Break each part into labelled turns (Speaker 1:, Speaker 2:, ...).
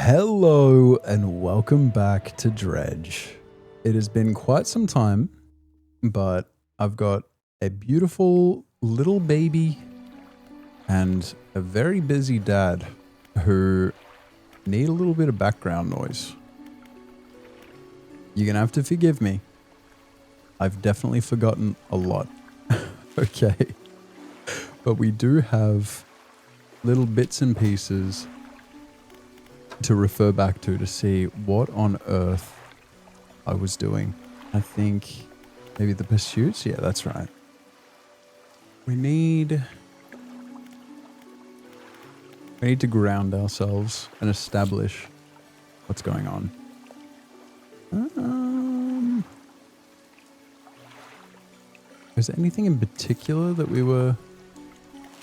Speaker 1: Hello and welcome back to Dredge. It has been quite some time, but I've got a beautiful little baby and a very busy dad who need a little bit of background noise. You're gonna have to forgive me. I've definitely forgotten a lot. Okay. But we do have little bits and pieces to refer back to see what on earth I was doing. I think maybe the pursuits? Yeah, that's right. We need to ground ourselves and establish what's going on. Is there anything in particular that we were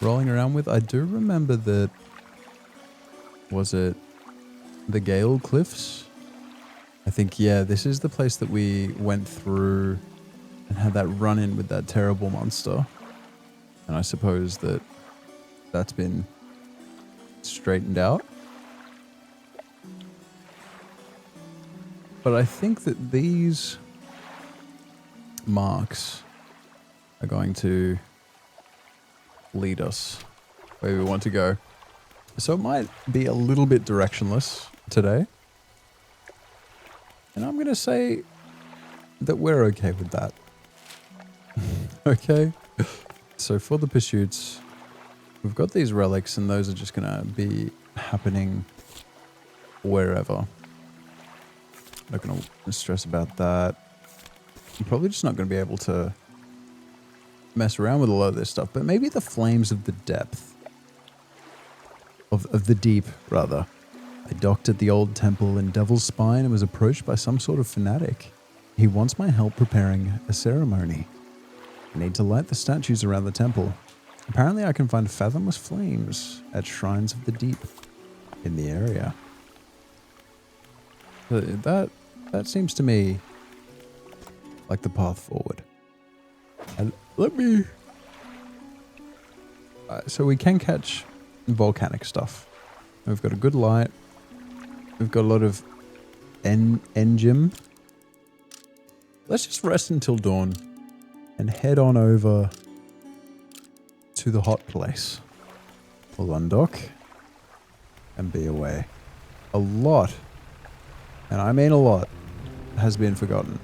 Speaker 1: rolling around with? I do remember that, was it the Gale Cliffs? I think, yeah, this is the place that we went through and had that run-in with that terrible monster. And I suppose that that's been straightened out. But I think that these marks are going to lead us where we want to go. So it might be a little bit directionless today. And I'm going to say that we're okay with that. Okay? So for the pursuits, we've got these relics and those are just going to be happening wherever. Not going to stress about that. I'm probably just not going to be able to mess around with a lot of this stuff, but maybe the flames of the depth. Of the deep, rather. I docked at the old temple in Devil's Spine and was approached by some sort of fanatic. He wants my help preparing a ceremony. I need to light the statues around the temple. Apparently I can find fathomless flames at shrines of the deep in the area. That seems to me like the path forward. And let me... so we can catch volcanic stuff. We've got a good light. We've got a lot of engine. Let's just rest until dawn and head on over to the hot place. We'll undock and be away. A lot, and I mean a lot, has been forgotten.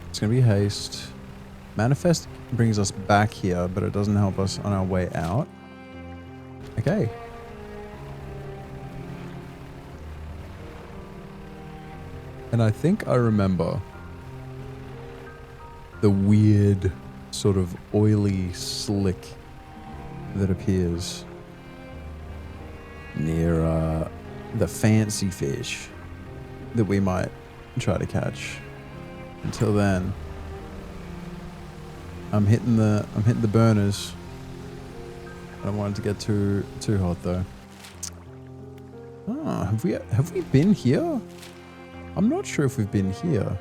Speaker 1: It's going to be haste. Manifest brings us back here, but it doesn't help us on our way out. Okay. And I think I remember the weird sort of oily slick that appears near the fancy fish that we might try to catch. Until then, I'm hitting the burners. I don't want it to get too hot though. Ah, have we been here? I'm not sure if we've been here.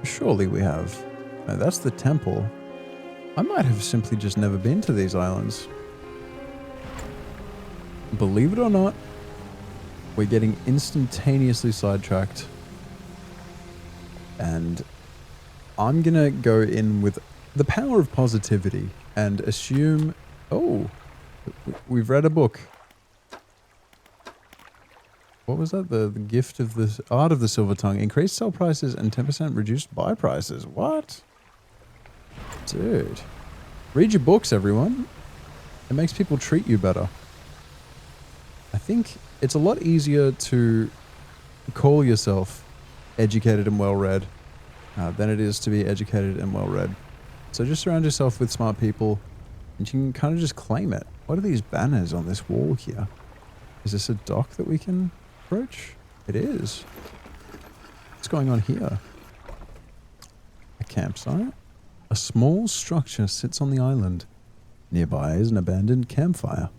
Speaker 1: Surely we have. No, that's the temple. I might have simply just never been to these islands. Believe it or not, we're getting instantaneously sidetracked. And I'm gonna go in with the power of positivity and assume, oh, we've read a book. What was that? The gift of the art of the silver tongue. Increased sell prices and 10% reduced buy prices. What? Dude. Read your books, everyone. It makes people treat you better. I think it's a lot easier to call yourself educated and well-read than it is to be educated and well-read. So just surround yourself with smart people and you can kind of just claim it. What are these banners on this wall here? Is this a dock that we can approach? It is. What's going on here? A campsite? A small structure sits on the island. Nearby is an abandoned campfire.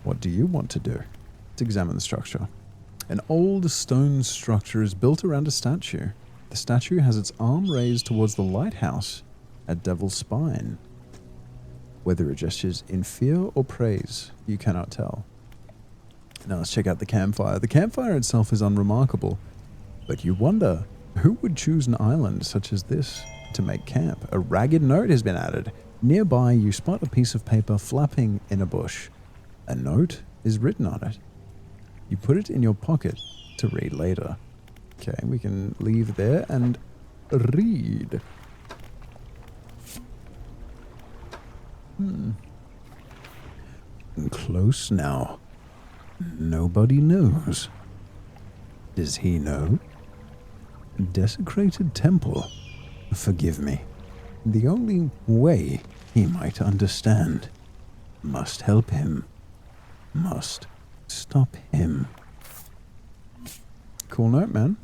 Speaker 1: What do you want to do? Let's examine the structure. An old stone structure is built around a statue. The statue has its arm raised towards the lighthouse at Devil's Spine. Whether it gestures in fear or praise, you cannot tell. Now let's check out the campfire. The campfire itself is unremarkable, but you wonder, who would choose an island such as this to make camp? A ragged note has been added. Nearby, you spot a piece of paper flapping in a bush. A note is written on it. You put it in your pocket to read later. Okay, we can leave there and read. Close now. Nobody knows. Does he know? Desecrated temple. Forgive me. The only way he might understand. Must help him. Must stop him. Cool note, man.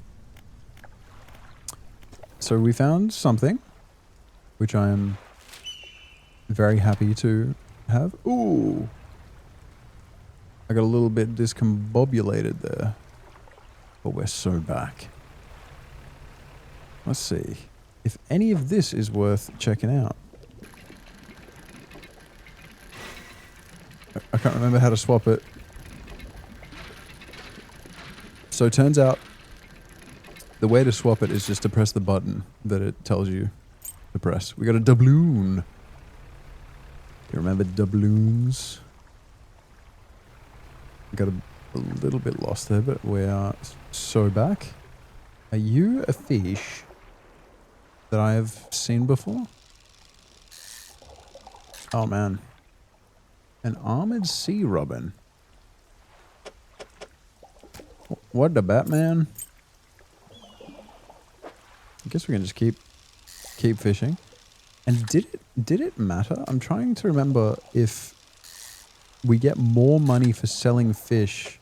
Speaker 1: So we found something, which I am very happy to have. Ooh. I got a little bit discombobulated there. But we're so back. Let's see if any of this is worth checking out. I can't remember how to swap it. So it turns out the way to swap it is just to press the button that it tells you to press. We got a doubloon. Do you remember doubloons? Got a little bit lost there, but we are so back. Are you a fish that I have seen before? Oh man. An armored sea robin. What the Batman? I guess we can just keep fishing. And did it matter? I'm trying to remember if we get more money for selling fish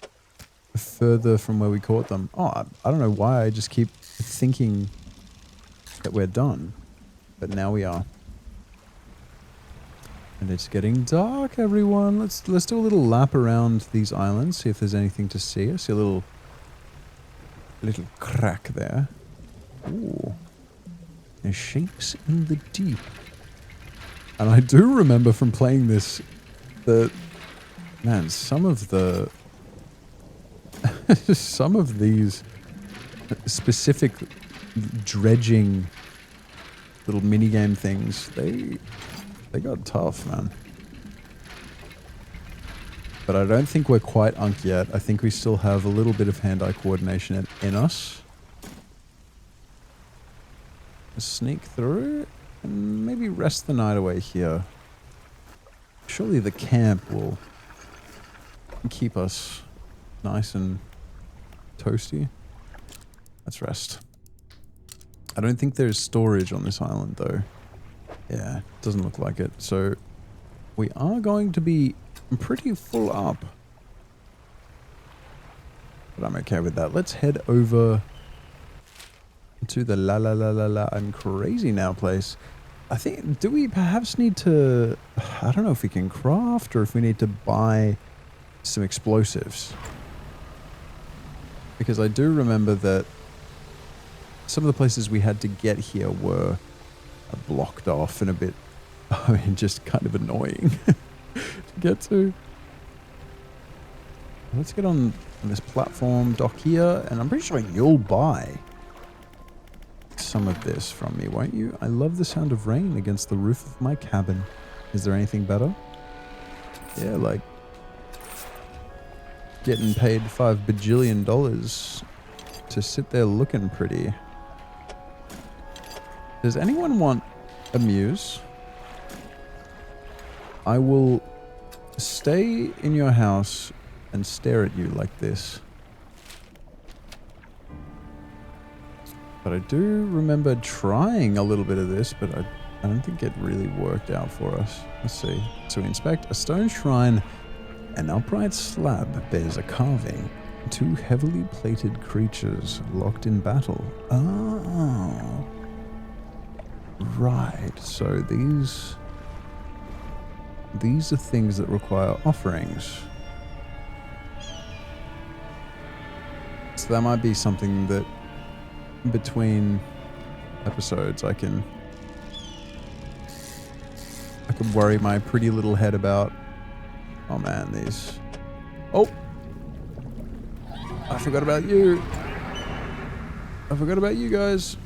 Speaker 1: further from where we caught them. Oh, I don't know why I just keep thinking that we're done. But now we are. And it's getting dark, everyone. Let's do a little lap around these islands, see if there's anything to see. I see a little crack there. Ooh. There's shapes in the deep. And I do remember from playing this that, man, some of these specific dredging little minigame things, they got tough, man. But I don't think we're quite unk yet. I think we still have a little bit of hand-eye coordination in us. Sneak through and maybe rest the night away here. Surely the camp will keep us nice and toasty. Let's rest. I don't think there's storage on this island though. Yeah, doesn't look like it. So we are going to be pretty full up. But I'm okay with that. Let's head over to the I'm crazy now place. I think, do we perhaps need to, I don't know if we can craft or if we need to buy some explosives. Because I do remember that some of the places we had to get here were blocked off and a bit, I mean, just kind of annoying to get to. Let's get on this platform dock here, and I'm pretty sure you'll buy some of this from me, won't you? I love the sound of rain against the roof of my cabin. Is there anything better? Yeah, like getting paid $5 bajillion to sit there looking pretty. Does anyone want a muse? I will stay in your house and stare at you like this. But I do remember trying a little bit of this, but I don't think it really worked out for us. Let's see. So we inspect a stone shrine. An upright slab bears a carving. Two heavily plated creatures locked in battle. Oh. Right. So these are things that require offerings. So that might be something that between episodes I can to worry my pretty little head about. Oh man, these. Oh! I forgot about you. I forgot about you guys.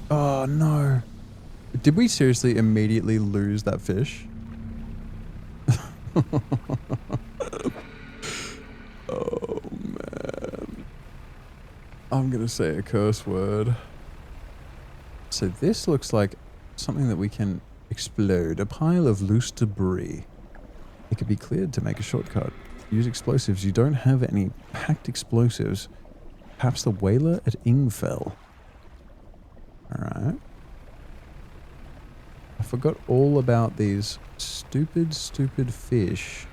Speaker 1: Oh no. Did we seriously immediately lose that fish? Oh man. I'm gonna say a curse word. So this looks like something that we can explode. A pile of loose debris. It could be cleared to make a shortcut. Use explosives. You don't have any packed explosives. Perhaps the whaler at Ingfell. Alright. I forgot all about these stupid fish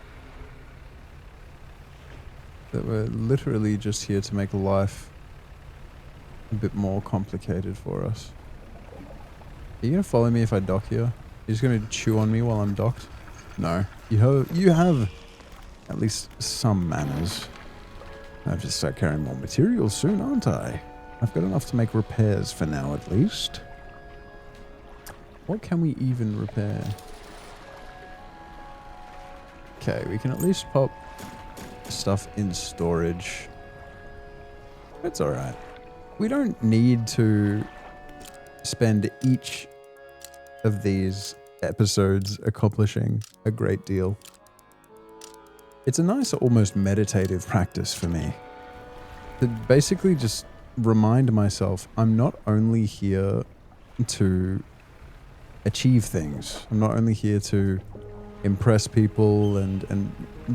Speaker 1: that were literally just here to make life a bit more complicated for us. Are you going to follow me if I dock here? You're just going to chew on me while I'm docked? No. You have at least some manners. I have to start carrying more materials soon, aren't I? I've got enough to make repairs for now, at least. What can we even repair? Okay, we can at least pop stuff in storage. It's alright. We don't need to spend each of these episodes accomplishing a great deal. It's a nice, almost meditative practice for me. To basically just remind myself I'm not only here to achieve things. I'm not only here to impress people and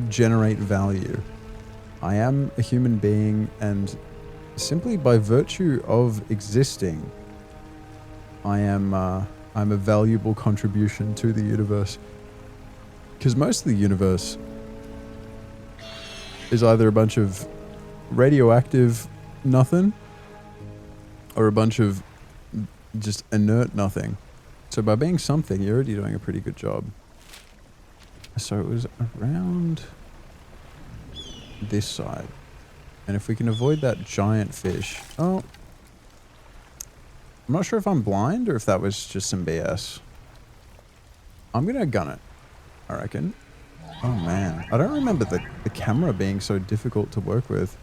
Speaker 1: generate value. I am a human being, and simply by virtue of existing, I'm a valuable contribution to the universe. Because most of the universe is either a bunch of radioactive nothing or a bunch of just inert nothing. So by being something, you're already doing a pretty good job. So it was around this side. And if we can avoid that giant fish... Oh. I'm not sure if I'm blind or if that was just some BS. I'm gonna gun it, I reckon. Oh man. I don't remember the camera being so difficult to work with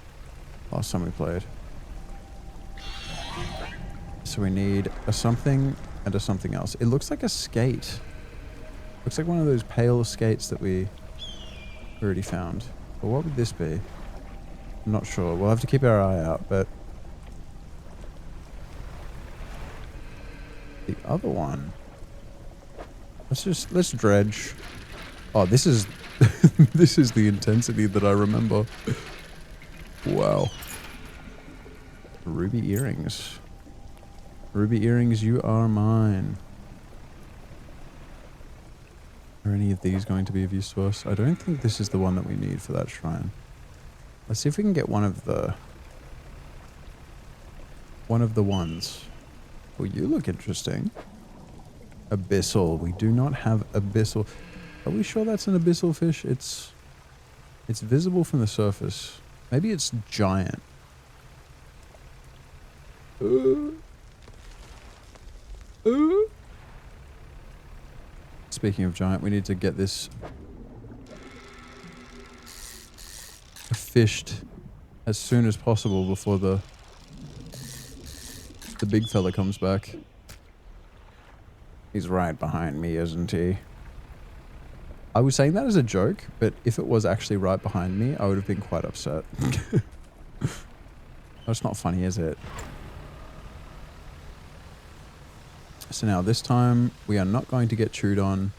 Speaker 1: last time we played. So we need a something and a something else. It looks like a skate. Looks like one of those pale skates that we already found. But what would this be? I'm not sure. We'll have to keep our eye out, but... the other one... Let's dredge. Oh, this is... this is the intensity that I remember. Wow. Ruby earrings. Ruby earrings, you are mine. Are any of these going to be of use to us? I don't think this is the one that we need for that shrine. Let's see if we can get one of the ones. Well, you look interesting. Abyssal. We do not have abyssal. Are we sure that's an abyssal fish? It's visible from the surface. Maybe it's giant. Speaking of giant, we need to get this fished as soon as possible before the big fella comes back. He's right behind me, isn't he? I was saying that as a joke, but if it was actually right behind me, I would have been quite upset. That's not funny, is it? So now this time, we are not going to get chewed on.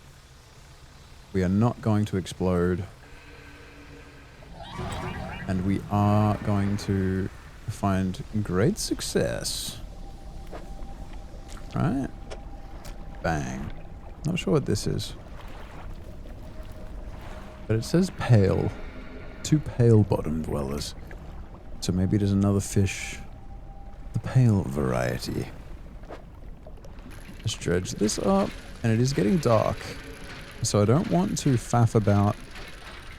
Speaker 1: We are not going to explode. And we are going to find great success. Right? Bang. Not sure what this is. But it says pale. 2 pale bottom dwellers. So maybe it is another fish. The pale variety. Let's dredge this up. And it is getting dark. So I don't want to faff about,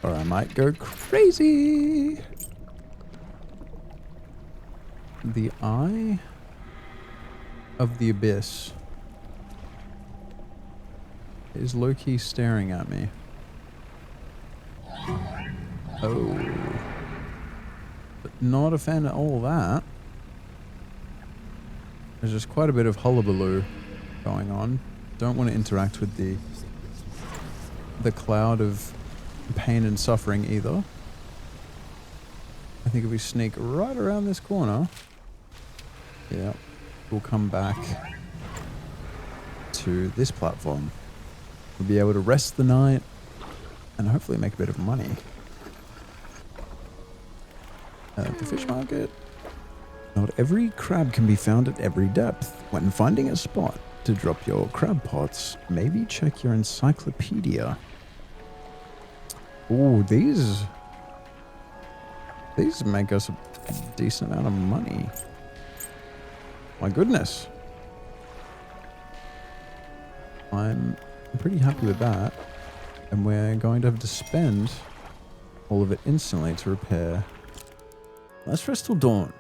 Speaker 1: or I might go crazy. The eye of the abyss is low-key staring at me. Oh. But not a fan of all that. There's just quite a bit of hullabaloo going on. Don't want to interact with the cloud of pain and suffering either. I think if we sneak right around this corner, yeah, we'll come back to this platform. We'll be able to rest the night and hopefully make a bit of money. At the fish market. Not every crab can be found at every depth. When finding a spot to drop your crab pots, maybe check your encyclopedia. Ooh, these make us a decent amount of money. My goodness. I'm pretty happy with that. And we're going to have to spend all of it instantly to repair. Let's rest till dawn.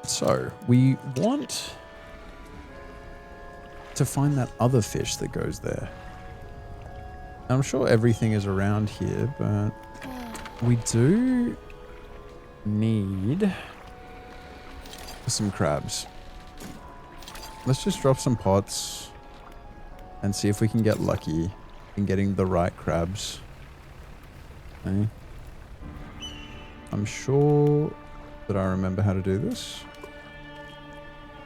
Speaker 1: So, we want to find that other fish that goes there. I'm sure everything is around here, but we do need some crabs. Let's just drop some pots and see if we can get lucky in getting the right crabs. Okay. I'm sure that I remember how to do this.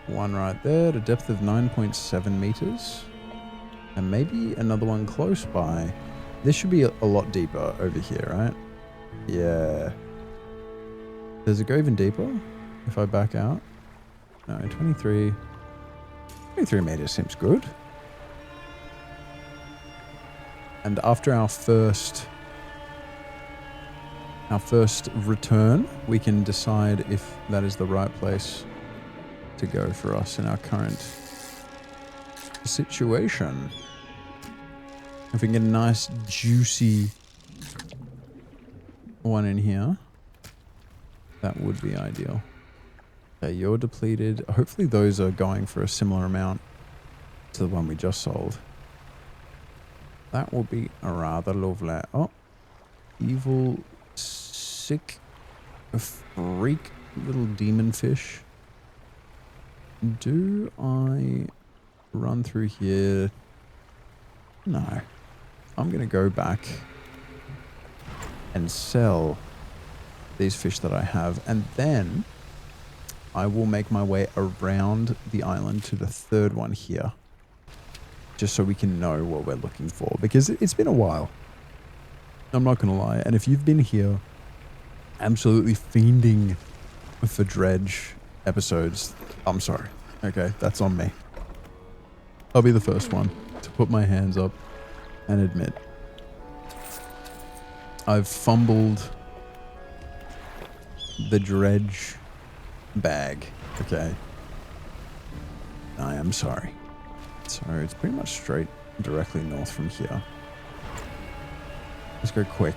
Speaker 1: One right there at a depth of 9.7 meters. And maybe another one close by. This should be a lot deeper over here, right? Yeah. Does it go even deeper if I back out? No, 23 meters seems good. And after our first return, we can decide if that is the right place to go for us in our current situation. If we can get a nice juicy one in here, that would be ideal. Okay, you're depleted. Hopefully those are going for a similar amount to the one we just sold. That will be rather lovely. Oh, evil, sick, freak little demon fish. Do I run through here? No. I'm going to go back and sell these fish that I have, and then I will make my way around the island to the third one here, just so we can know what we're looking for, because it's been a while. I'm not going to lie, and if you've been here absolutely fiending for Dredge episodes, I'm sorry. Okay, that's on me. I'll be the first one to put my hands up and admit I've fumbled the Dredge bag. Okay. I am sorry. So it's pretty much straight directly north from here. Let's go quick.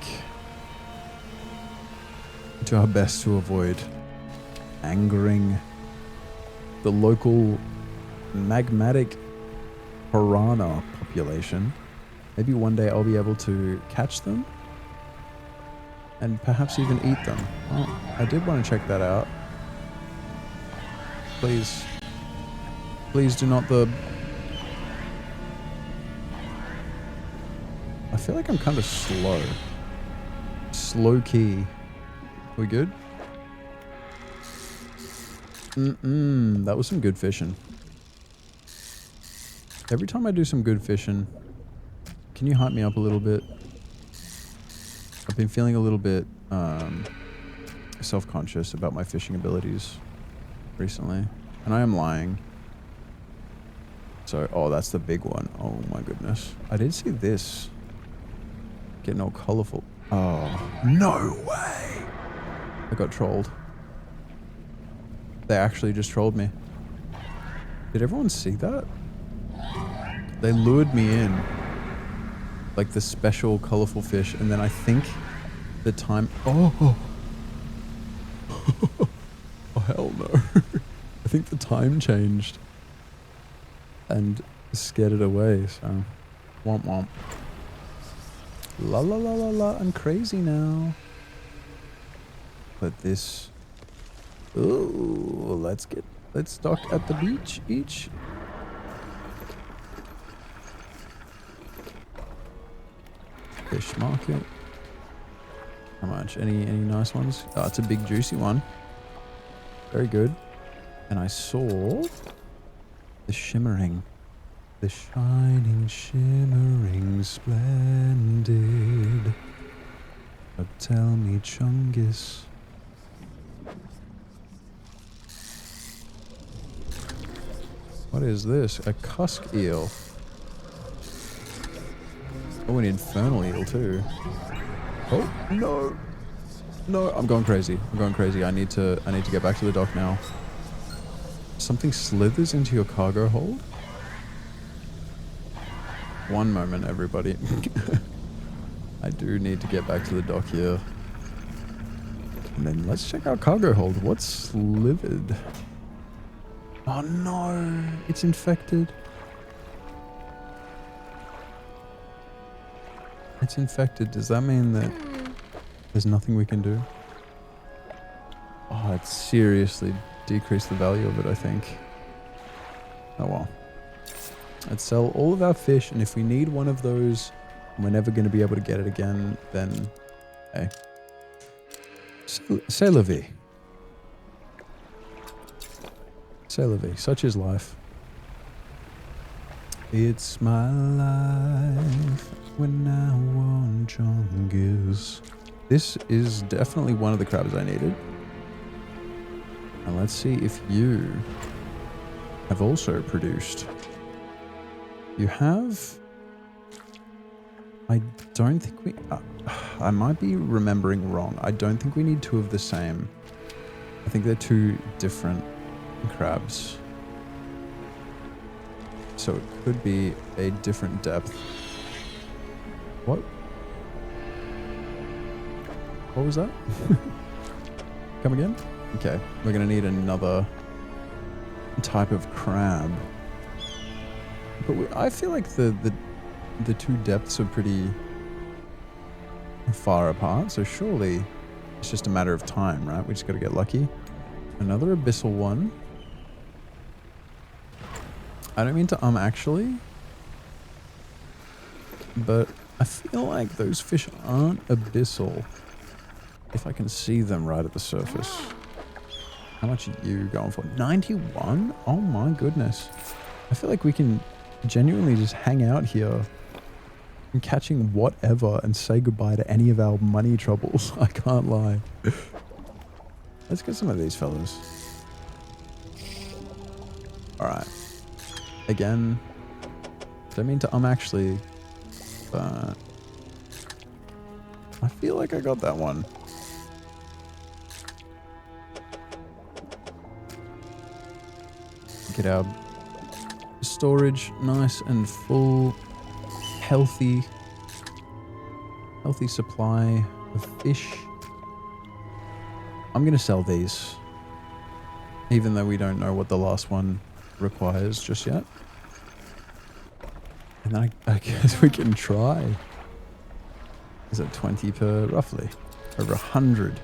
Speaker 1: Do our best to avoid angering the local magmatic piranha population. Maybe one day I'll be able to catch them and perhaps even eat them. Oh, I did want to check that out. Please. Please do not I feel like I'm kind of slow. Slow key. We good? That was some good fishing. Every time I do some good fishing, can you hype me up a little bit? I've been feeling a little bit self-conscious about my fishing abilities recently. And I am lying. So, oh, that's the big one. Oh my goodness. I did see this. Getting all colorful. Oh, no way. I got trolled. They actually just trolled me. Did everyone see that? They lured me in. Like the special colorful fish. And then I think the time... Oh. Oh, hell no. I think the time changed. And scared it away, so... Womp womp. La la la la la, I'm crazy now. But this... Ooh, let's dock at the beach each. Fish market. How much? Any nice ones? Oh, it's a big juicy one. Very good. And I saw the shimmering. The shining, shimmering, splendid. But tell me, Chungus. What is this? A cusk eel. Oh, an infernal eel too. Oh no! No, I'm going crazy. I'm going crazy. I need to get back to the dock now. Something slithers into your cargo hold. One moment, everybody. I do need to get back to the dock here. And then let's check our cargo hold. What's slithered? Oh no, it's infected. It's infected. Does that mean that there's nothing we can do? Oh, it seriously decreased the value of it, I think. Oh well. Let's sell all of our fish, and if we need one of those, and we're never going to be able to get it again, then hey. C'est la vie. C'est la vie. Such is life. It's my life when I want Chungus. This is definitely one of the crabs I needed. And let's see if you have also produced. You have... I don't think we... I might be remembering wrong. I don't think we need two of the same. I think they're two different crabs. So it could be a different depth. What? What was that? Come again? Okay, we're gonna need another type of crab. But I feel like the two depths are pretty far apart, so surely it's just a matter of time, right? We just gotta get lucky. Another abyssal one. I don't mean to actually, but I feel like those fish aren't abyssal if I can see them right at the surface. How much are you going for? 91? Oh my goodness. I feel like we can genuinely just hang out here and catching whatever and say goodbye to any of our money troubles. I can't lie. Let's get some of these fellas. Alright. Again, don't mean to actually, but I feel like I got that one. Get our storage nice and full, healthy supply of fish. I'm gonna sell these, even though we don't know what the last one requires just yet. And then I guess we can try. Is it 20 per roughly? Over 100.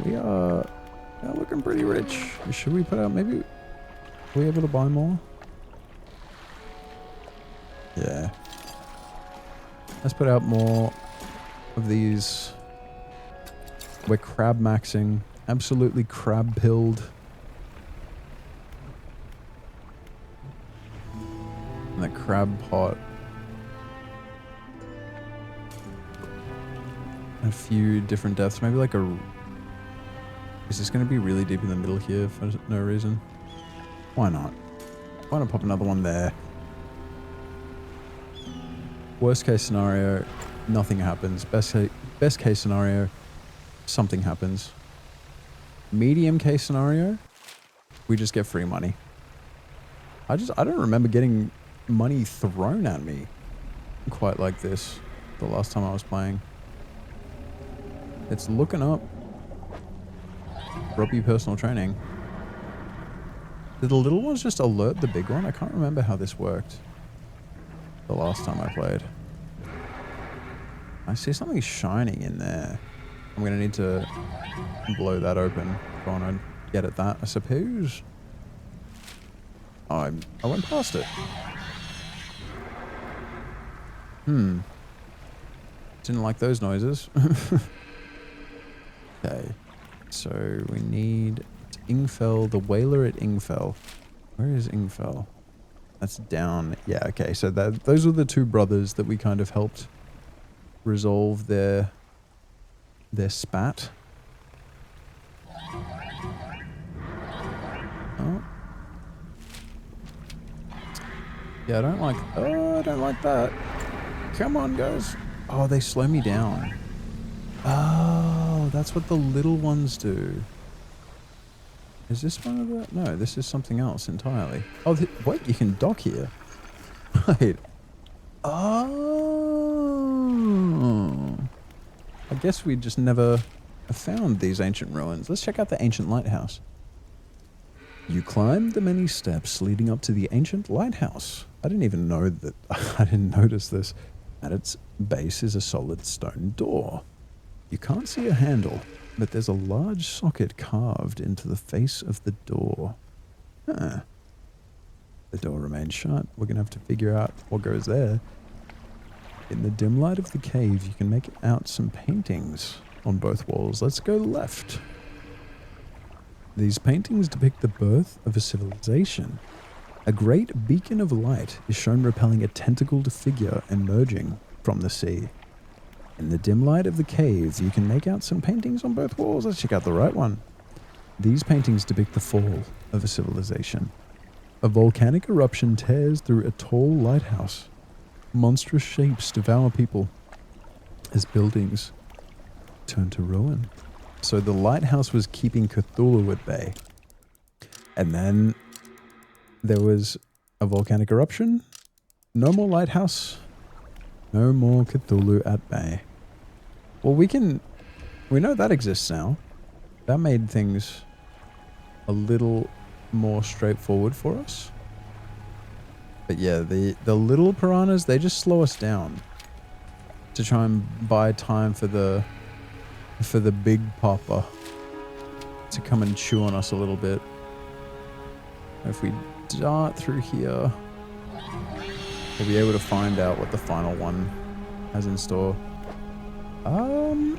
Speaker 1: We are looking pretty rich. Should we put out maybe... Are we able to buy more? Yeah. Let's put out more of these. We're crab maxing. Absolutely crab pilled. And the crab pot. A few different depths. Maybe like a... Is this going to be really deep in the middle here for no reason? Why not? Why not pop another one there? Worst case scenario, nothing happens. Best case scenario, something happens. Medium case scenario, we just get free money. I don't remember getting money thrown at me quite like this the last time I was playing. It's looking up. Robbie personal training. Did the little ones just alert the big one? I can't remember how this worked. the last time I played. I see something shining in there. I'm going to need to blow that open if I want to get at that, I suppose. Oh, I went past it. Didn't like those noises. Okay. So we need Ingfell, the whaler at Ingfell. Where is Ingfell? That's down. Yeah, okay. So those were the two brothers that we kind of helped resolve their spat. Oh. Yeah, I don't like that. Come on, guys. Oh, they slow me down. Oh, that's what the little ones do. Is this one of the... No, this is something else entirely. Oh, wait, you can dock here. Right. Oh. I guess we just never found these ancient ruins. Let's check out the ancient lighthouse. You climb the many steps leading up to the ancient lighthouse. I didn't even know that. I didn't notice this. At its base is a solid stone door. You can't see a handle, but there's a large socket carved into the face of the door. Huh. The door remains shut. We're going to have to figure out what goes there. In the dim light of the cave, you can make out some paintings on both walls. Let's go left. These paintings depict the birth of a civilization. A great beacon of light is shown repelling a tentacled figure emerging from the sea. In the dim light of the cave, you can make out some paintings on both walls. Let's check out the right one. These paintings depict the fall of a civilization. A volcanic eruption tears through a tall lighthouse. Monstrous shapes devour people as buildings turn to ruin. So the lighthouse was keeping Cthulhu at bay. And then there was a volcanic eruption. No more lighthouse. No more Cthulhu at bay. Well, we know that exists now. That made things a little more straightforward for us. But yeah, the little piranhas, they just slow us down to try and buy time for the big papa to come and chew on us a little bit. If we dart through here, we'll be able to find out what the final one has in store. Oh.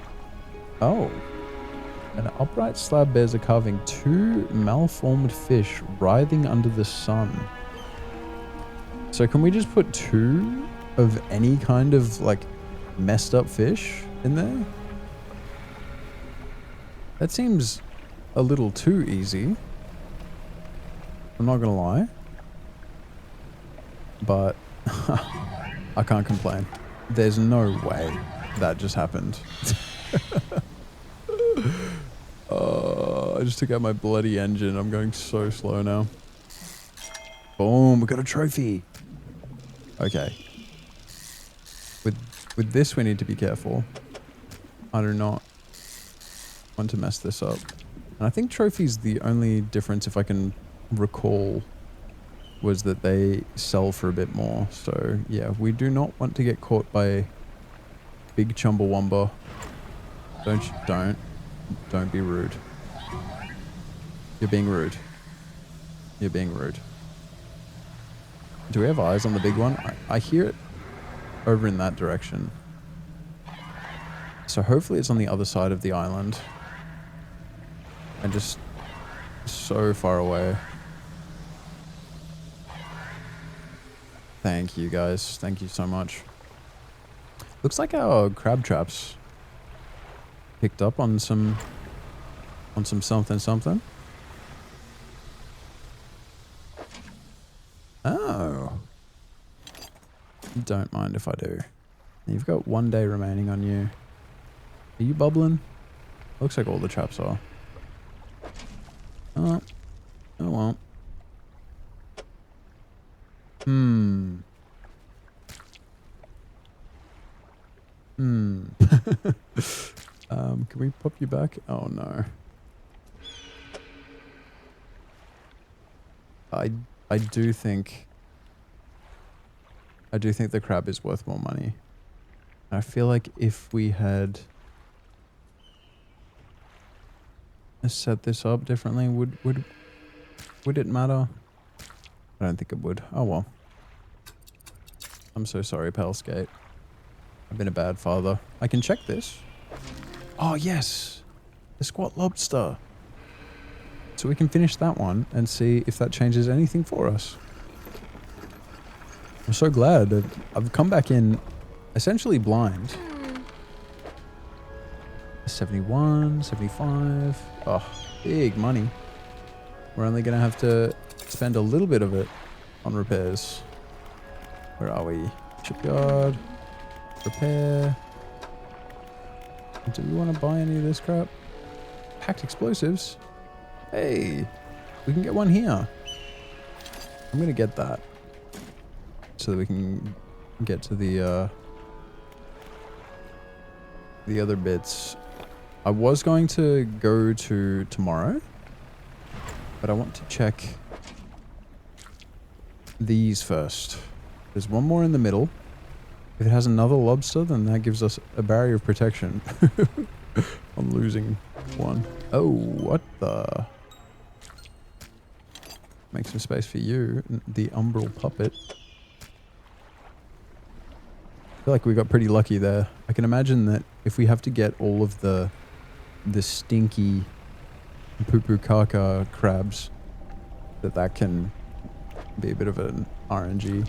Speaker 1: An upright slab bears a carving. Two malformed fish writhing under the sun. So can we just put two of any kind of, like, messed up fish in there? That seems a little too easy. I'm not gonna lie. But I can't complain. There's no way that just happened. I just took out my bloody engine. I'm going so slow now. Boom, we got a trophy. Okay. With this, we need to be careful. I do not want to mess this up. And I think trophies, the only difference, if I can recall, was that they sell for a bit more. So yeah, we do not want to get caught by big Chumbawamba. Don't be rude. You're being rude. You're being rude. Do we have eyes on the big one? I hear it over in that direction. So hopefully it's on the other side of the island. And just so far away. Thank you guys. Thank you so much. Looks like our crab traps picked up on some something. Oh. Don't mind if I do. You've got 1 day remaining on you. Are you bubbling? Looks like all the traps are. Oh. Oh well. Can we pop you back? Oh no. I do think I do think the crab is worth more money. I feel like if we had set this up differently, would it matter? I don't think it would. Oh well. I'm so sorry, Palskate. I've been a bad father. I can check this. Oh yes! The squat lobster. So we can finish that one and see if that changes anything for us. I'm so glad that I've come back in essentially blind. 71, 75. Oh, big money. We're only going to have to spend a little bit of it on repairs. Where are we? Shipyard. Repair. Do we want to buy any of this crap? Packed explosives. Hey, we can get one here. I'm going to get that. So that we can get to the other bits. I was going to go to tomorrow, but I want to check these first. There's one more in the middle. If it has another lobster, then that gives us a barrier of protection. I'm losing one. Oh, what the? Make some space for you, the umbral puppet. I feel like we got pretty lucky there. I can imagine that if we have to get all of the stinky poo-poo caca crabs, that can be a bit of an RNG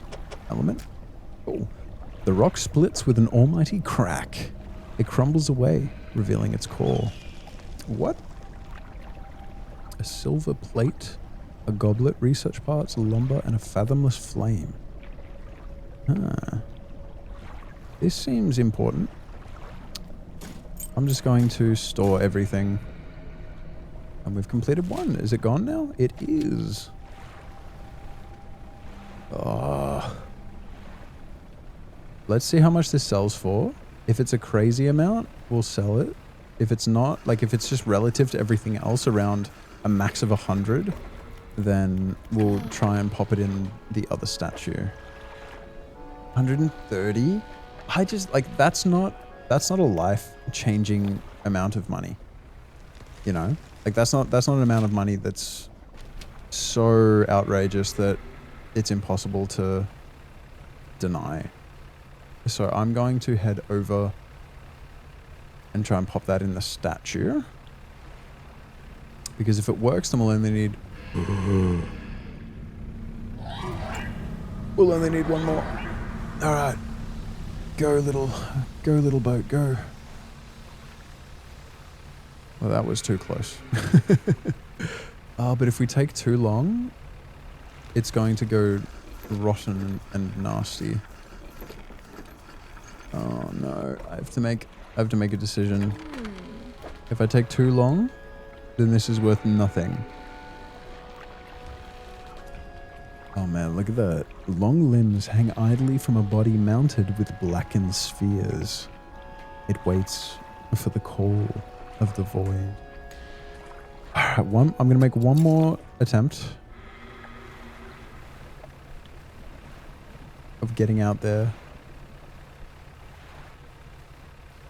Speaker 1: element. Oh, the rock splits with an almighty crack. It crumbles away, revealing its core. What? A silver plate, a goblet, research parts, lumber, and a fathomless flame. Huh. This seems important. I'm just going to store everything. And we've completed one. Is it gone now? It is. Oh. Let's see how much this sells for. If it's a crazy amount, we'll sell it. If it's not, like if it's just relative to everything else around a max of 100, then we'll try and pop it in the other statue. 130? I just, like, that's not a life-changing amount of money. You know? Like, that's not an amount of money that's so outrageous that it's impossible to deny. So I'm going to head over and try and pop that in the statue. Because if it works, then we'll only need one more. Alright. Go little boat, go. Well, that was too close. But if we take too long, it's going to go rotten and nasty. Oh no, I have to make a decision. If I take too long, then this is worth nothing. Oh man, look at that. Long limbs hang idly from a body mounted with blackened spheres. It waits for the call of the void. Alright, I'm gonna make one more attempt of getting out there.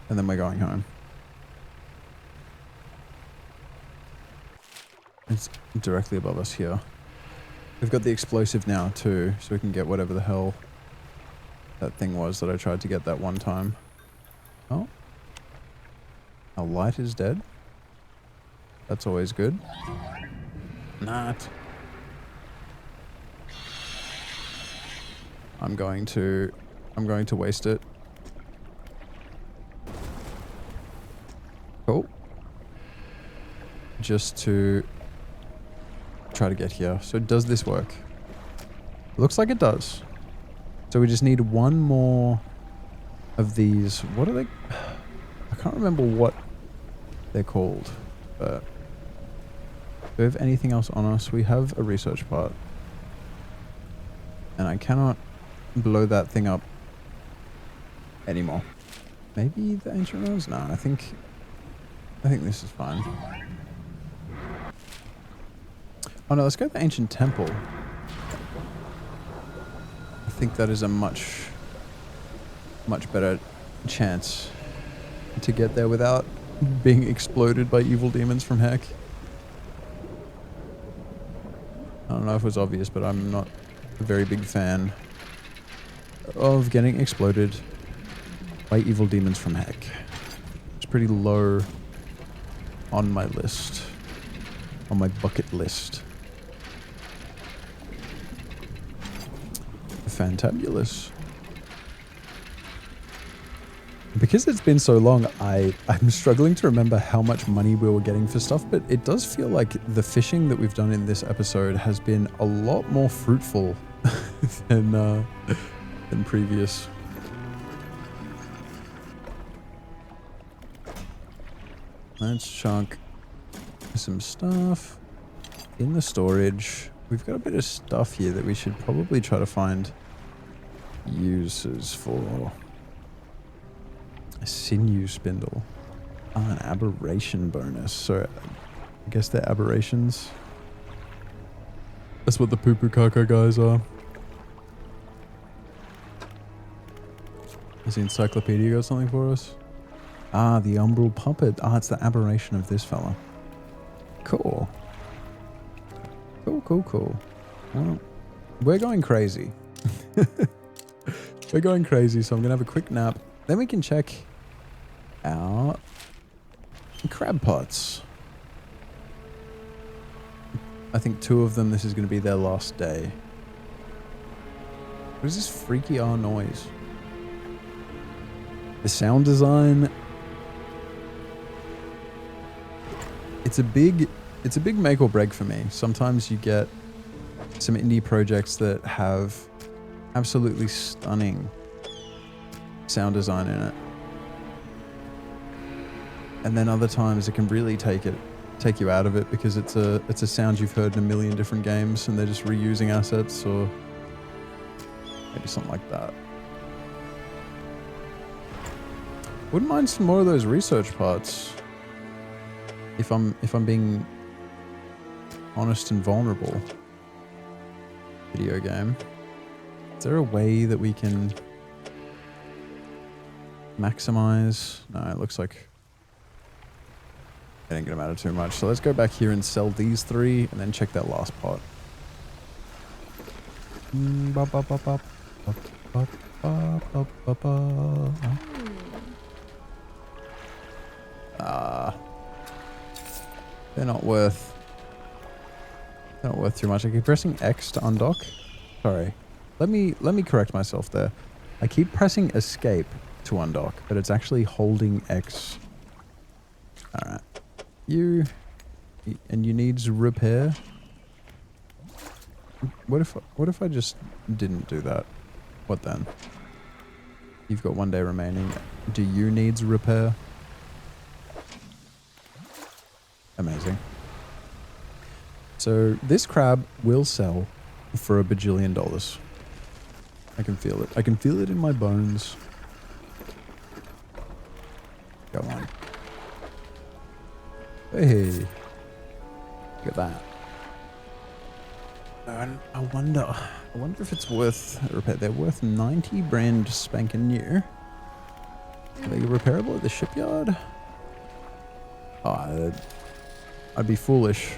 Speaker 1: And then we're going home. It's directly above us here. We've got the explosive now too, so we can get whatever the hell that thing was that I tried to get that one time. Oh. Our light is dead. That's always good. Not. I'm going to waste it. Cool. Just to try to get here. So does this work? Looks like it does. So we just need one more of these. What are they? I can't remember what they're called. But do we have anything else on us? We have a research part. And I cannot blow that thing up anymore. Maybe the ancient ruins? No, I think this is fine. Oh no, let's go to the ancient temple. I think that is a much better chance to get there without being exploded by evil demons from heck. I don't know if it was obvious, but I'm not a very big fan of getting exploded by evil demons from heck. It's pretty low on my list, on my bucket list. Fantabulous. Because it's been so long, I'm struggling to remember how much money we were getting for stuff, but it does feel like the fishing that we've done in this episode has been a lot more fruitful than previous. Let's chunk some stuff in the storage. We've got a bit of stuff here that we should probably try to find uses for. A sinew spindle. Oh, an aberration bonus. So I guess they're aberrations. That's what the poo-poo caca guys are. Has the encyclopedia got something for us? Ah, the umbral puppet. Ah, it's the aberration of this fella. Cool. Cool. Well, we're going crazy. We're going crazy, so I'm going to have a quick nap. Then we can check out crab pots. I think 2 of them, this is going to be their last day. What is this freaky noise? The sound design. It's a big make or break for me. Sometimes you get some indie projects that have absolutely stunning sound design in it. And then other times it can really take you out of it because it's a sound you've heard in a million different games and they're just reusing assets or maybe something like that. Wouldn't mind some more of those research parts. If I'm being honest and vulnerable. Video game. Is there a way that we can maximize? No, it looks like it ain't gonna matter too much. So let's go back here and sell these 3 and then check that last pot. They're not worth too much. I keep pressing X to undock. Sorry. Let me correct myself there. I keep pressing escape to undock, but it's actually holding X. Alright. You needs repair. What if I just didn't do that? What then? You've got 1 day remaining. Do you needs repair? Amazing. So this crab will sell for $1 bajillion. I can feel it. I can feel it in my bones. Go on. Hey. Look at that. And I wonder if it's worth repair. They're worth 90 brand spanking new. Are they repairable at the shipyard? Oh, I'd be foolish.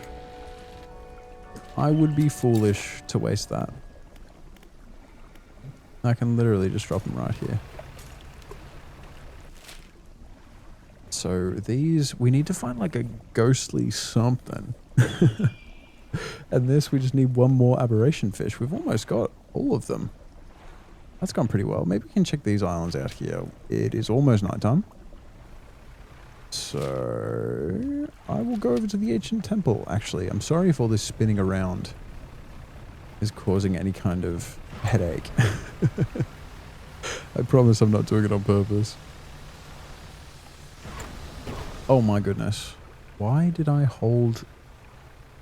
Speaker 1: I would be foolish to waste that. I can literally just drop them right here. So these, we need to find like a ghostly something. And this, we just need 1 more aberration fish. We've almost got all of them. That's gone pretty well. Maybe we can check these islands out here. It is almost nighttime. So I will go over to the ancient temple, actually. I'm sorry if all this spinning around is causing any kind of headache. I promise I'm not doing it on purpose. Oh my goodness. Why did I hold...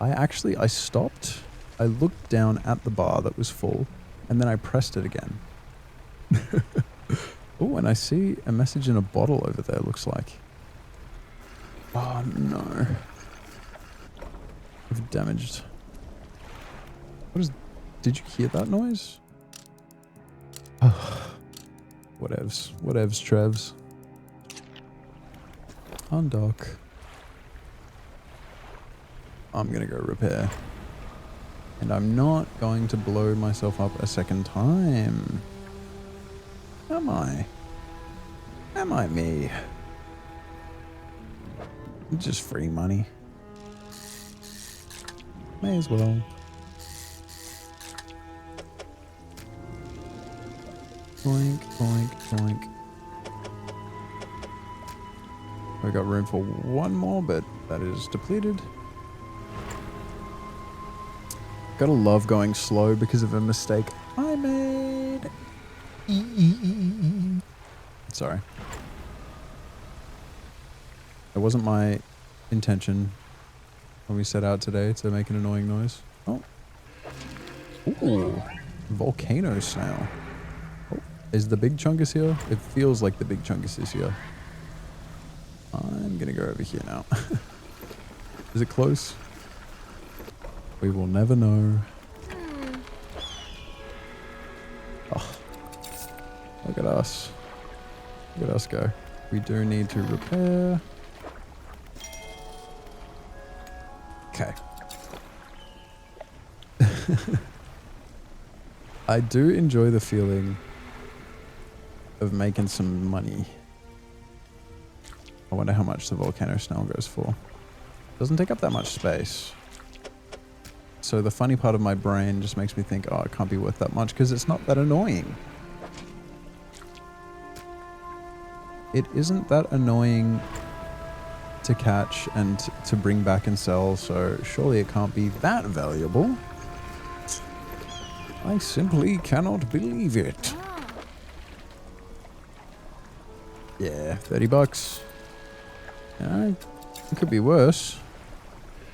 Speaker 1: I stopped. I looked down at the bar that was full, and then I pressed it again. Oh, and I see a message in a bottle over there, looks like. Oh no. I've damaged. What is... Did you hear that noise? Whatevs. Whatevs, Trevs. Undock. I'm gonna go repair. And I'm not going to blow myself up a second time. Am I? Am I me? Just free money. May as well. Boink, boink, boink. We got room for one more, but that is depleted. Gotta love going slow because of a mistake I made. Sorry. It wasn't my intention when we set out today to make an annoying noise. Oh. Ooh. Volcano snail. Oh. Is the big chungus here? It feels like the big chungus is here. I'm gonna go over here now. Is it close? We will never know. Oh. Look at us. Look at us go. We do need to repair. Okay. I do enjoy the feeling of making some money. I wonder how much the volcano snail goes for. Doesn't take up that much space. So the funny part of my brain just makes me think, oh, it can't be worth that much because it's not that annoying. It isn't that annoying to catch and to bring back and sell, so surely it can't be that valuable. I simply cannot believe it. Yeah, 30 bucks. Yeah, it could be worse,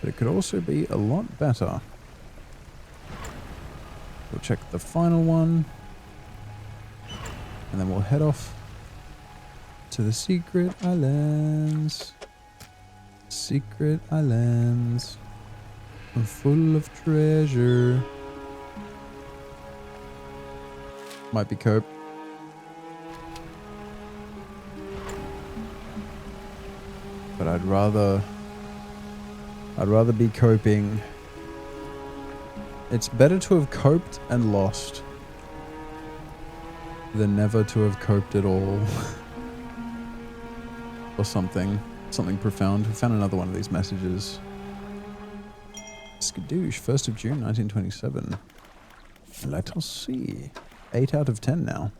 Speaker 1: but it could also be a lot better. We'll check the final one, and then we'll head off to the secret islands. Secret islands are full of treasure. Might be cope. But I'd rather be coping. It's better to have coped and lost than never to have coped at all. Or something profound. We found another one of these messages. Skadoosh, 1st of June 1927. Let us see. 8 out of 10 now.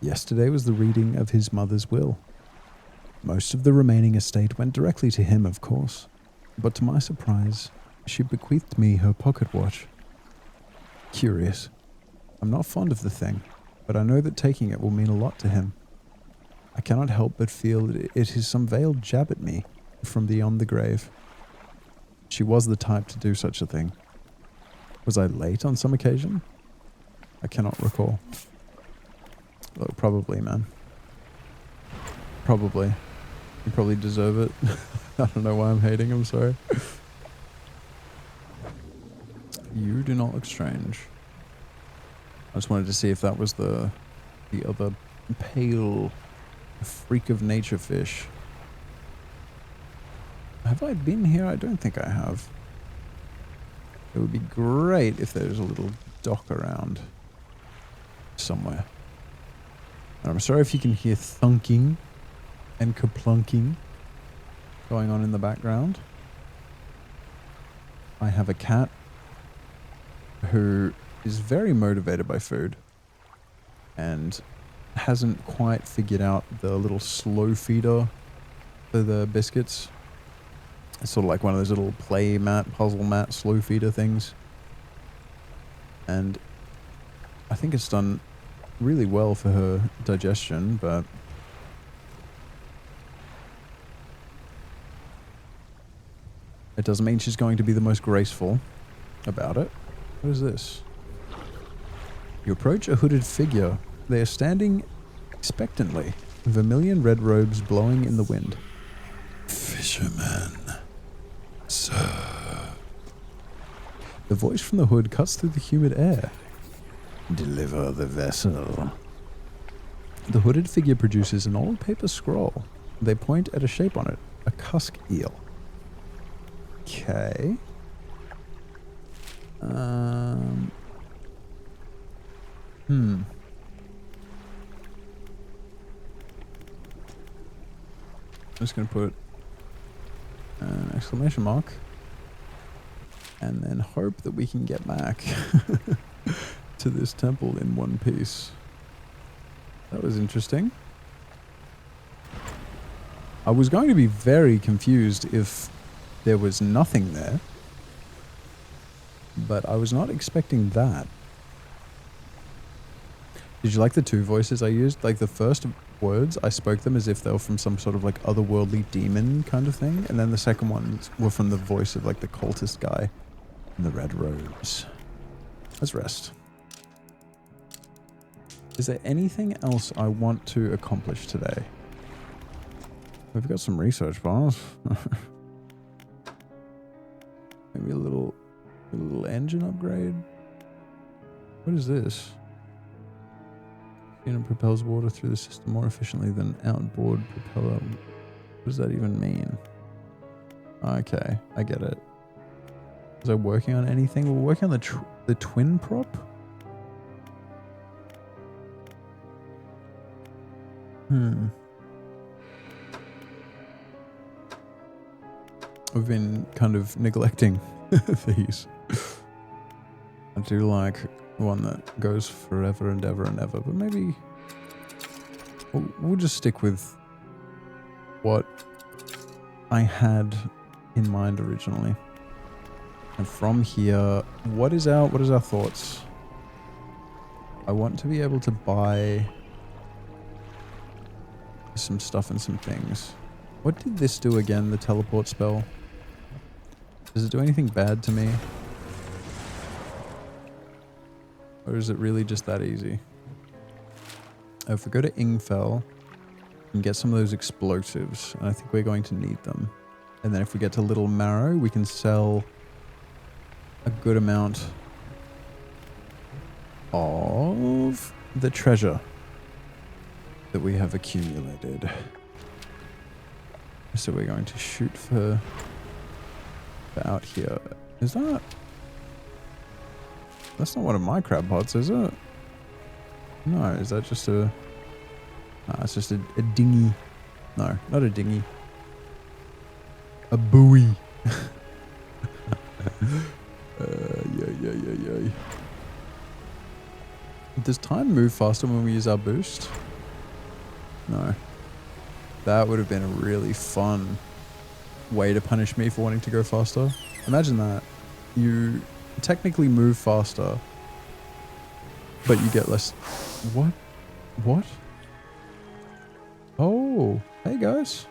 Speaker 1: Yesterday was the reading of his mother's will. Most of the remaining estate went directly to him, of course, but to my surprise, she bequeathed me her pocket watch. Curious. I'm not fond of the thing, but I know that taking it will mean a lot to him. I cannot help but feel that it is some veiled jab at me from beyond the grave. She was the type to do such a thing. Was I late on some occasion? I cannot recall. Look, probably, man. Probably. You probably deserve it. I don't know why I'm hating, I'm sorry. You do not look strange. I just wanted to see if that was the other pale freak of nature fish. Have I been here? I don't think I have. It would be great if there's a little dock around somewhere. And I'm sorry if you can hear thunking and kaplunking going on in the background. I have a cat who is very motivated by food and hasn't quite figured out the little slow feeder for the biscuits. It's sort of like one of those little play mat, puzzle mat, slow feeder things. And I think it's done really well for her digestion, but it doesn't mean she's going to be the most graceful about it. What is this? You approach a hooded figure. They are standing expectantly, vermilion red robes blowing in the wind. Fisherman, sir. The voice from the hood cuts through the humid air. Deliver the vessel. The hooded figure produces an old paper scroll. They point at a shape on it. A cusk eel. Okay. I'm just going to put an exclamation mark and then hope that we can get back to this temple in one piece. That was interesting. I was going to be very confused if there was nothing there, but I was not expecting that. Did you like the two voices I used? Like the first words, I spoke them as if they were from some sort of like otherworldly demon kind of thing. And then the second ones were from the voice of like the cultist guy in the red robes. Let's rest. Is there anything else I want to accomplish today? We've got some research bars. Maybe a little engine upgrade. What is this? Unit propels water through the system more efficiently than outboard propeller. What does that even mean? Okay, I get it. Was I working on anything? We're working on the twin prop? We've been kind of neglecting these. I do like one that goes forever and ever and ever, but maybe we'll just stick with what I had in mind originally. And from here, what is our thoughts? I want to be able to buy some stuff and some things. What did this do again, the teleport spell? Does it do anything bad to me? Or is it really just that easy? If we go to Ingfell and get some of those explosives, and I think we're going to need them. And then if we get to Little Marrow, we can sell a good amount of the treasure that we have accumulated. So we're going to shoot for out here. Is that... That's not one of my crab pots, is it? No, is that just a... it's just a dinghy. No, not a dinghy. A buoy. Yay. Does time move faster when we use our boost? No. That would have been a really fun way to punish me for wanting to go faster. Imagine that. You technically move faster, but you get less... What? What? Oh, hey guys.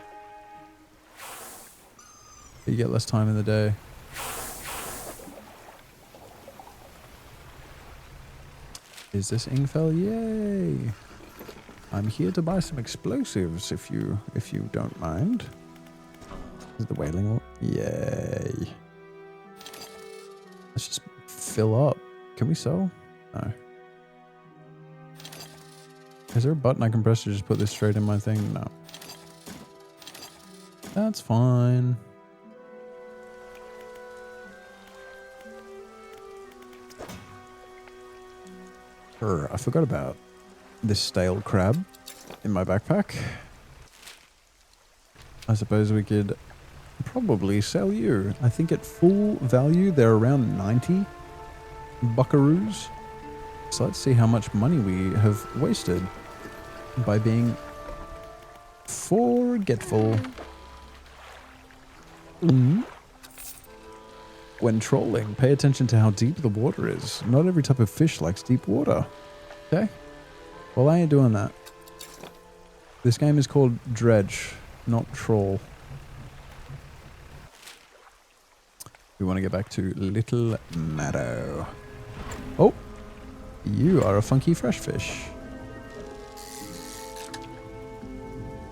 Speaker 1: You get less time in the day. Is this Ingfell? Yay! I'm here to buy some explosives if you don't mind. Is it the whaling? Yay. Let's just fill up. Can we sell? No. Is there a button I can press to just put this straight in my thing? No. That's fine. I forgot about this stale crab in my backpack. I suppose we could probably sell you. I think at full value they're around 90 buckaroos. So let's see how much money we have wasted by being forgetful. When trolling, pay attention to how deep the water is. Not every type of fish likes deep water. Okay? Well, I ain't doing that. This game is called Dredge, not Troll. We want to get back to Little Meadow. Oh! You are a funky fresh fish.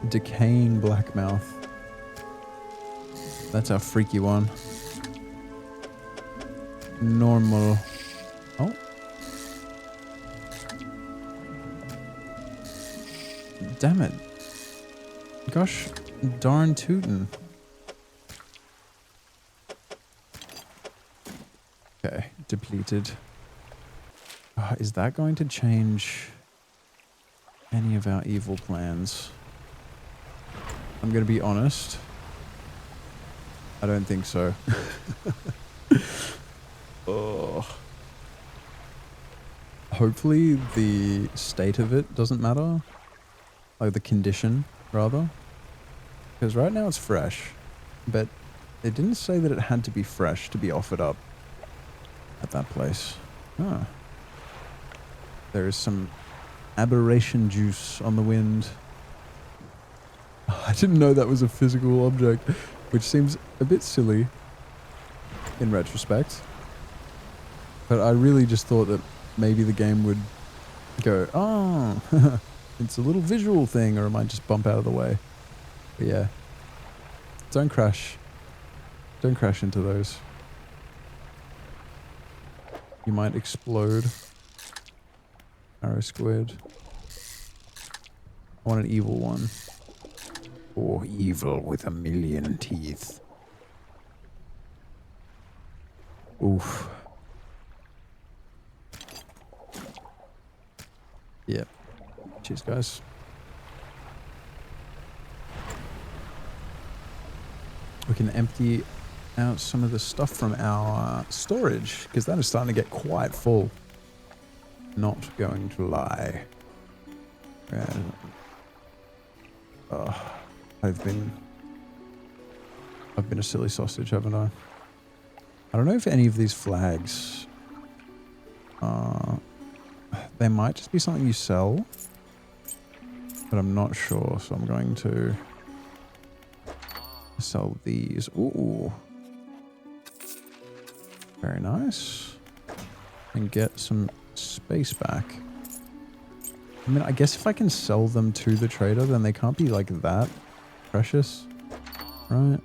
Speaker 1: Decaying blackmouth. That's our freaky one. Normal. Oh. Damn it. Gosh darn tootin'. Okay, depleted. Is that going to change any of our evil plans? I'm going to be honest. I don't think so. Oh. Hopefully the state of it doesn't matter. Like the condition, rather. Because right now it's fresh. But it didn't say that it had to be fresh to be offered up at that place. Oh. There is some aberration juice on the wind. I didn't know that was a physical object, which seems a bit silly in retrospect. But I really just thought that maybe the game would go, oh, it's a little visual thing, or it might just bump out of the way. But yeah, don't crash. Don't crash into those. You might explode. Arrow squid. I want an evil one. Or evil with a million teeth. Oof. Yep. Cheers, guys. We can empty out some of the stuff from our storage, because that is starting to get quite full. Not going to lie. I've been a silly sausage, haven't I? I don't know if any of these flags they might just be something you sell, but I'm not sure, so I'm going to sell these. Ooh. Very nice. And get some space back. I mean, I guess if I can sell them to the trader, then they can't be like that precious, right?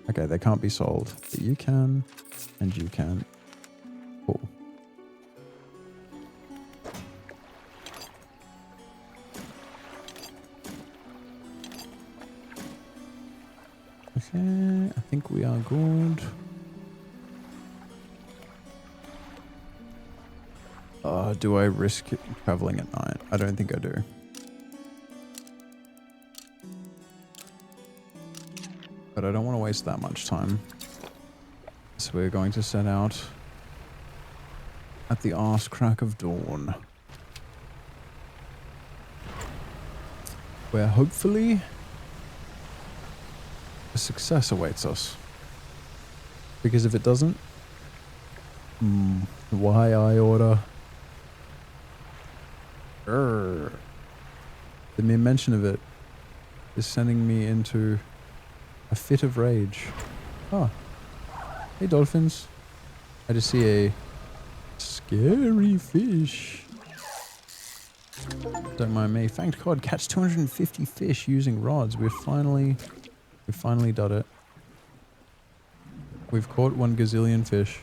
Speaker 1: Okay, they can't be sold, but you can, and you can. Cool. Okay, I think we are good. Do I risk traveling at night? I don't think I do. But I don't want to waste that much time. So we're going to set out at the arse crack of dawn. Where hopefully a success awaits us. Because if it doesn't, why I order? The mere mention of it is sending me into a fit of rage. Oh. Hey, dolphins. I just see a scary fish. Don't mind me. Fanged cod. Catch 250 fish using rods. We've finally done it. We've caught 1 gazillion fish.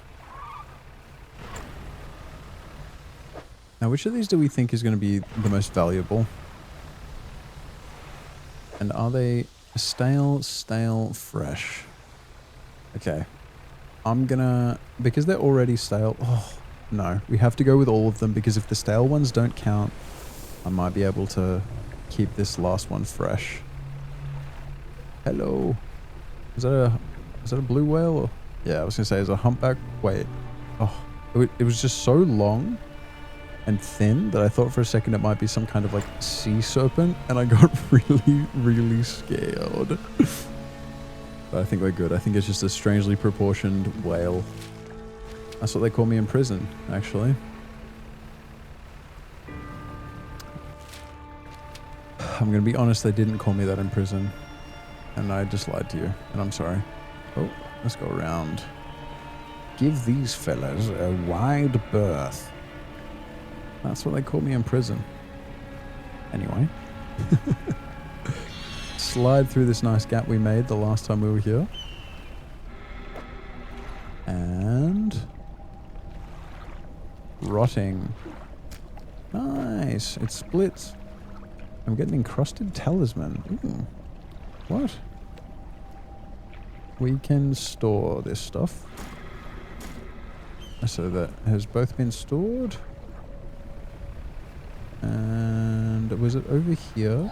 Speaker 1: Now, which of these do we think is going to be the most valuable? And are they stale, fresh? Okay. I'm gonna... Because they're already stale... Oh, no. We have to go with all of them, because if the stale ones don't count, I might be able to keep this last one fresh. Hello. Is that a blue whale? Or? Yeah, I was going to say, is a humpback... Wait. Oh, it was just so long and thin that I thought for a second it might be some kind of like sea serpent, and I got really scared. But I think we're good. I think it's just a strangely proportioned whale. That's what they call me in prison, actually. I'm gonna be honest, they didn't call me that in prison, and I just lied to you, and I'm sorry. Oh, let's go around. Give these fellas a wide berth. That's what they called me in prison. Anyway. Slide through this nice gap we made the last time we were here. And... rotting. Nice. It splits. I'm getting encrusted talisman. Ooh. What? We can store this stuff. So that has both been stored. And was it over here?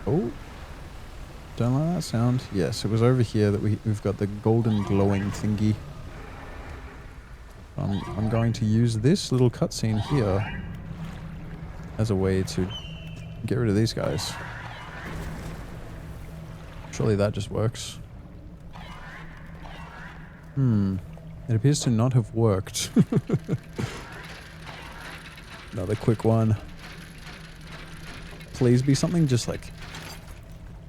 Speaker 1: Oh. Don't like that sound. Yes, it was over here that we've got the golden glowing thingy. I'm going to use this little cutscene here as a way to get rid of these guys. Surely that just works. It appears to not have worked. Another quick one. Please be something just like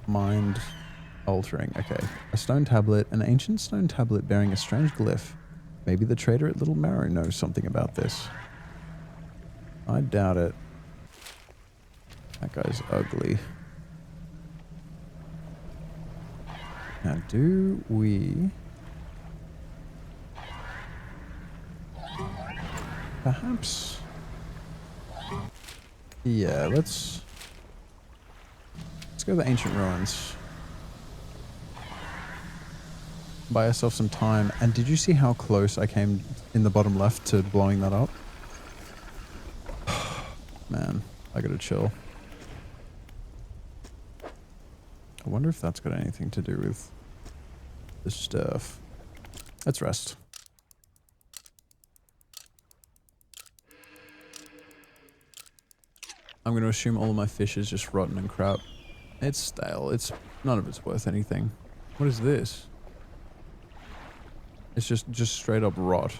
Speaker 1: mind altering. Okay. A stone tablet, an ancient stone tablet bearing a strange glyph. Maybe the trader at Little Marrow knows something about this. I doubt it. That guy's ugly. Now, do we... Perhaps... Yeah, let's go to the ancient ruins. Buy ourselves some time. And did you see how close I came in the bottom left to blowing that up? Man, I gotta chill. I wonder if that's got anything to do with this stuff. Let's rest. I'm going to assume all of my fish is just rotten and crap. It's stale. None of it's worth anything. What is this? It's just straight up rot.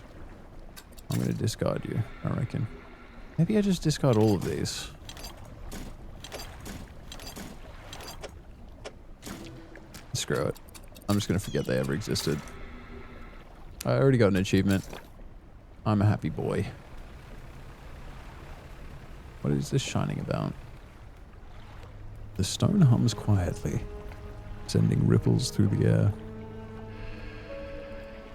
Speaker 1: I'm going to discard you, I reckon. Maybe I just discard all of these. Screw it. I'm just going to forget they ever existed. I already got an achievement. I'm a happy boy. What is this shining about? The stone hums quietly, sending ripples through the air.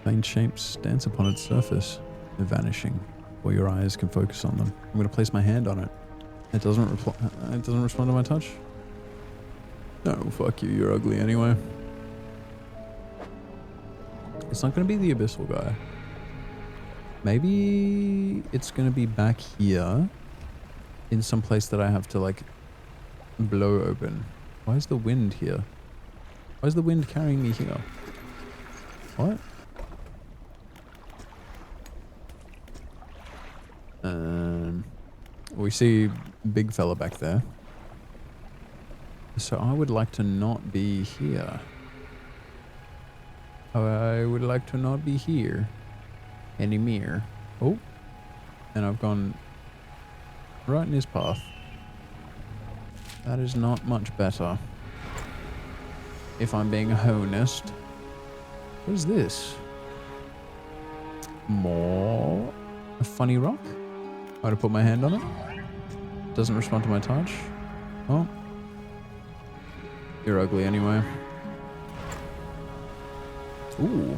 Speaker 1: Faint shapes dance upon its surface, vanishing, while your eyes can focus on them. I'm going to place my hand on it. It doesn't respond to my touch? No, fuck you, you're ugly anyway. It's not going to be the abyssal guy. Maybe it's going to be back here in some place that I have to like blow open. Why is the wind here? Why is the wind carrying me here? What? We see big fella back there. So I would like to not be here. I would like to not be here anymore. Oh, and I've gone right in his path. That is not much better, if I'm being honest. What is this? More a funny rock? I'm gonna put my hand on it. Doesn't respond to my touch. Oh, you're ugly anyway. Ooh.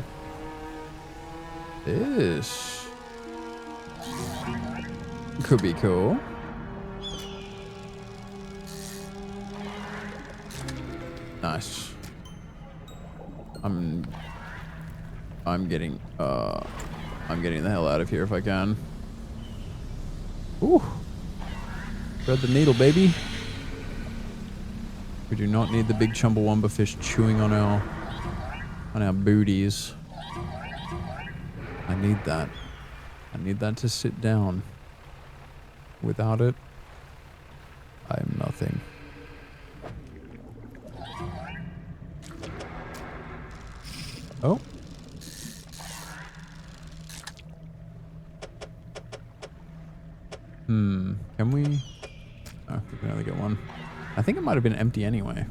Speaker 1: This could be cool. Nice. I'm getting the hell out of here if I can. Ooh. Thread the needle, baby. We do not need the big Chumbawamba fish chewing on our booties. I need that. I need that to sit down. Without it, I am nothing. Oh. Can we? Oh, we can only get one. I think it might have been empty anyway.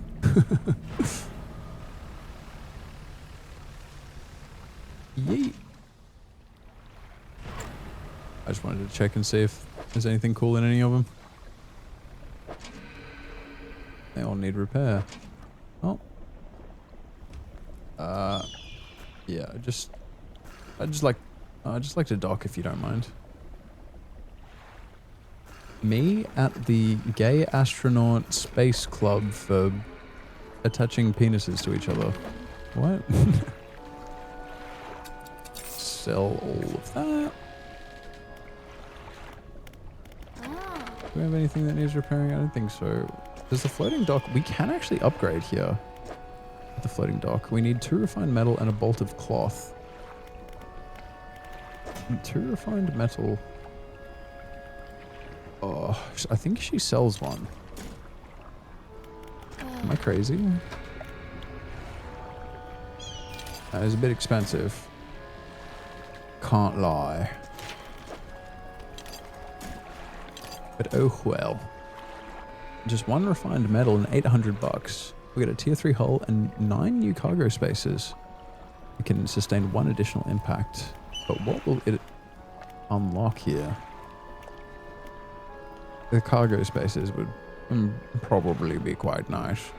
Speaker 1: Yeet. I just wanted to check and see if there's anything cool in any of them. They all need repair. Oh. Yeah, I just like to dock if you don't mind. Me at the Gay Astronaut Space Club for attaching penises to each other. What? Sell all of that. Do we have anything that needs repairing? I don't think so. There's the floating dock. We can actually upgrade here. At the floating dock. We need 2 refined metal and a bolt of cloth. 2 refined metal. Oh, I think she sells one. Am I crazy? That is a bit expensive. Can't lie. But oh well. Just 1 refined metal and 800 bucks. We got a tier 3 hull and 9 new cargo spaces. It can sustain 1 additional impact. But what will it unlock here? The cargo spaces would probably be quite nice.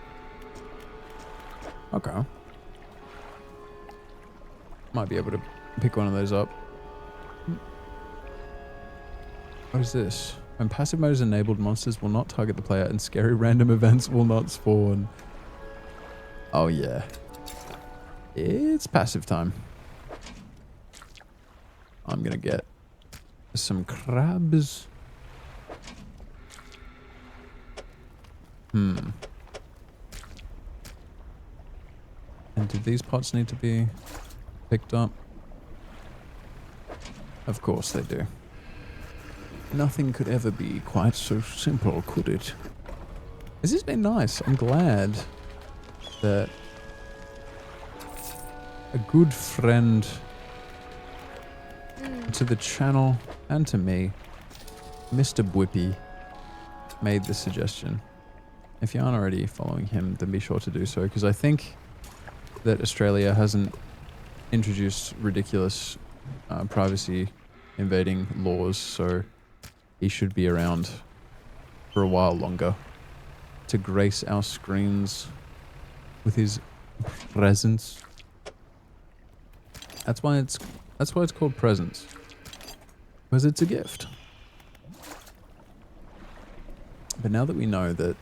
Speaker 1: Okay. Might be able to pick one of those up. What is this? When passive mode is enabled, monsters will not target the player and scary random events will not spawn. Oh yeah. It's passive time. I'm gonna get some crabs. And do these pots need to be picked up? Of course they do. Nothing could ever be quite so simple, could it? This has been nice. I'm glad that a good friend to the channel and to me, Mr. Bwippy, made the suggestion. If you aren't already following him, then be sure to do so, because I think that Australia hasn't introduced ridiculous privacy invading laws, so he should be around for a while longer to grace our screens with his presence. That's why it's called presents, because it's a gift. But now that we know that,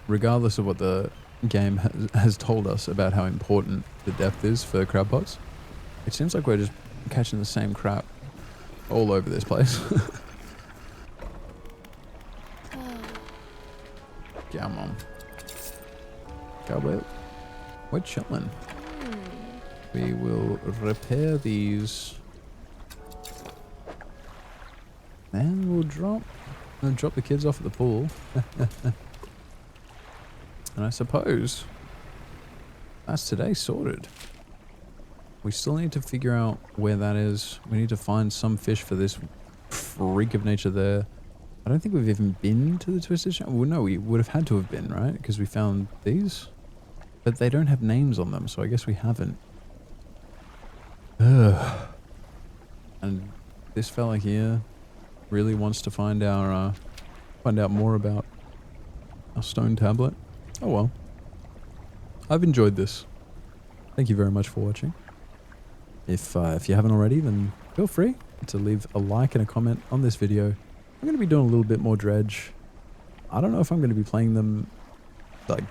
Speaker 1: regardless of what the game has told us about how important the depth is for crab pots, it seems like we're just catching the same crap all over this place. Come on. Go, we're chilling. We will repair these. And we'll drop the kids off at the pool. And I suppose that's today sorted. We still need to figure out where that is. We need to find some fish for this freak of nature there. I don't think we've even been to the Twisted Channel. Well, no, we would have had to have been, right? Because we found these. But they don't have names on them, so I guess we haven't. Ugh. And this fella here really wants to find out more about our stone tablet. Oh well. I've enjoyed this. Thank you very much for watching. If you haven't already, then feel free to leave a like and a comment on this video. I'm going to be doing a little bit more Dredge. I don't know if I'm going to be playing them, like,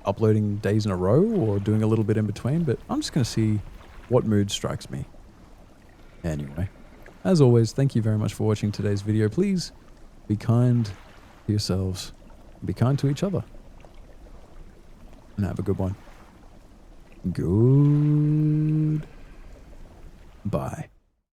Speaker 1: uploading days in a row or doing a little bit in between, but I'm just going to see what mood strikes me. Anyway, as always, thank you very much for watching today's video. Please be kind to yourselves, and be kind to each other, and have a good one. Good. Bye.